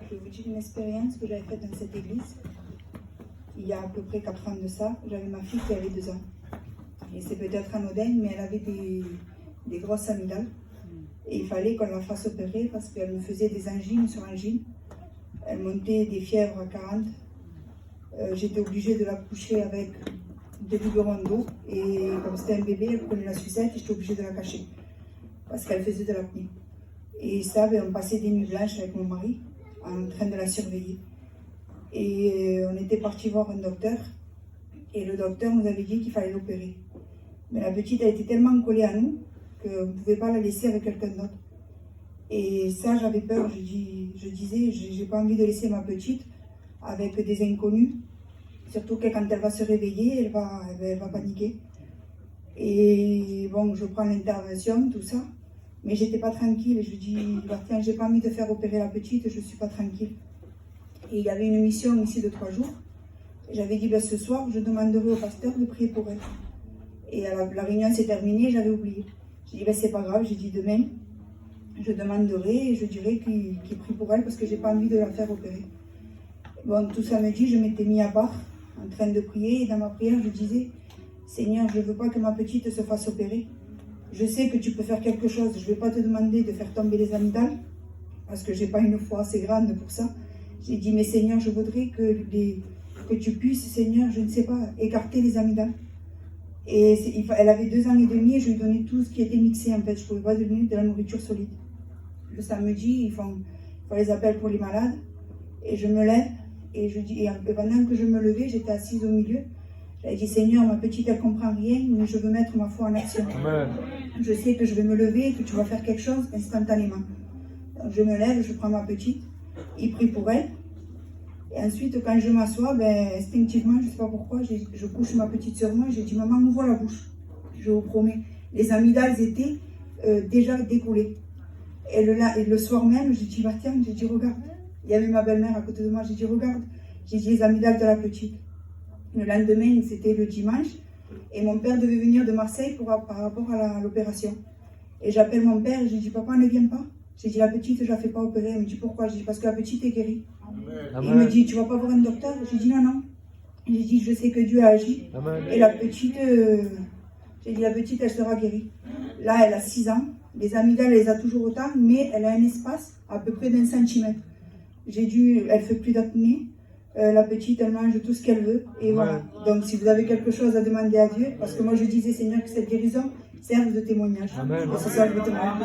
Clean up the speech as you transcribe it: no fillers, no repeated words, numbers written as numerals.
Je vais vous dire une expérience que j'avais faite dans cette église. Il y a à peu près 4 ans de ça, j'avais ma fille qui avait 2 ans. Et c'est peut-être anodin, mais elle avait des grosses amygdales. Et il fallait qu'on la fasse opérer parce qu'elle me faisait des angines sur angines. Elle montait des fièvres à 40. J'étais obligée de la coucher avec des biberons d'eau. Et comme c'était un bébé, elle prenait la sucette et j'étais obligée de la cacher. Parce qu'elle faisait de l'apnée. Et ça, on passait des nuits blanches avec mon mari, en train de la surveiller. Et on était parti voir un docteur. Et le docteur nous avait dit qu'il fallait l'opérer. Mais la petite a été tellement collée à nous qu'on ne pouvait pas la laisser avec quelqu'un d'autre. Et ça, j'avais peur. Je disais, j'ai pas envie de laisser ma petite avec des inconnus. Surtout que quand elle va se réveiller, elle va paniquer. Et bon, je prends l'intervention, tout ça. Mais j'étais pas tranquille. Je dis, tiens, j'ai pas envie de faire opérer la petite, je suis pas tranquille. Et il y avait une mission ici de 3 jours. J'avais dit, ce soir, je demanderai au pasteur de prier pour elle. Et la réunion s'est terminée, j'avais oublié. J'ai dit, c'est pas grave, j'ai dit, demain, je demanderai et je dirai qu'il prie pour elle parce que j'ai pas envie de la faire opérer. Bon, tout samedi, je m'étais mis à part, en train de prier, et dans ma prière, je disais, Seigneur, je veux pas que ma petite se fasse opérer. Je sais que tu peux faire quelque chose, je vais pas te demander de faire tomber les amygdales, parce que j'ai pas une foi assez grande pour ça. J'ai dit, mais Seigneur, je voudrais que tu puisses, Seigneur, je ne sais pas, écarter les amygdales. Et elle avait 2 ans et demi et je lui donnais tout ce qui était mixé en fait. Je ne pouvais pas donner de la nourriture solide. Le samedi, ils font les appels pour les malades. Et je me lève et je dis, et pendant que je me levais, j'étais assise au milieu. J'avais dit, Seigneur, ma petite, elle ne comprend rien, mais je veux mettre ma foi en action. Amen. Je sais que je vais me lever et que tu vas faire quelque chose instantanément. Donc je me lève, je prends ma petite, il prie pour elle. Et ensuite, quand je m'assois, instinctivement, je ne sais pas pourquoi, je couche ma petite sur moi et je dis, maman, ouvre la bouche. Je vous promets. Les amygdales étaient déjà décollées. Et le soir même, j'ai dit, tiens, j'ai dit, regarde. Il y avait ma belle-mère à côté de moi, j'ai dit, regarde. J'ai dit, les amygdales de la petite. Le lendemain, c'était le dimanche. Et mon père devait venir de Marseille par rapport à l'opération. Et j'appelle mon père et je dis, papa, ne viens pas. J'ai dit, la petite, je ne la fais pas opérer. Il me dit, pourquoi? J'ai dit, parce que la petite est guérie. Amen. Il me dit, tu ne vas pas voir un docteur? J'ai dit, non, non. J'ai dit, je sais que Dieu a agi. Amen. Et la petite, j'ai dit, la petite, elle sera guérie. Là, elle a 6 ans. Les amygdales, elle les a toujours autant, mais elle a un espace à peu près d'1 centimètre. Elle ne fait plus d'apnée. La petite, elle mange tout ce qu'elle veut. Et voilà. Donc, si vous avez quelque chose à demander à Dieu, parce que moi, je disais, Seigneur, que cette guérison serve de témoignage. Amen. Et c'est ça que je veux te demander.